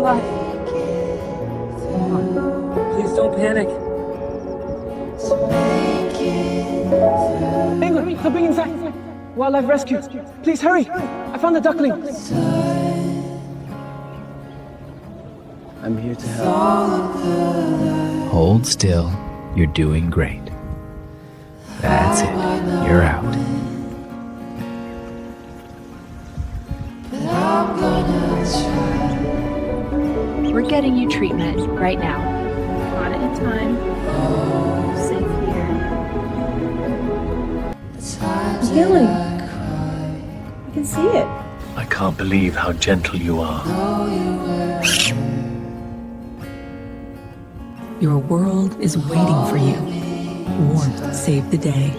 alive. Come on. Please don't panic. Penguin, something inside. Wildlife rescue. Please hurry. I found the duckling. I'm here to help. Hold still. You're doing great. That's it. You're out. We're getting you treatment right now. Got it in time. Safe here. Healing. I can see it. I can't believe how gentle you are. Your world is waiting for you. Warmth saved the day.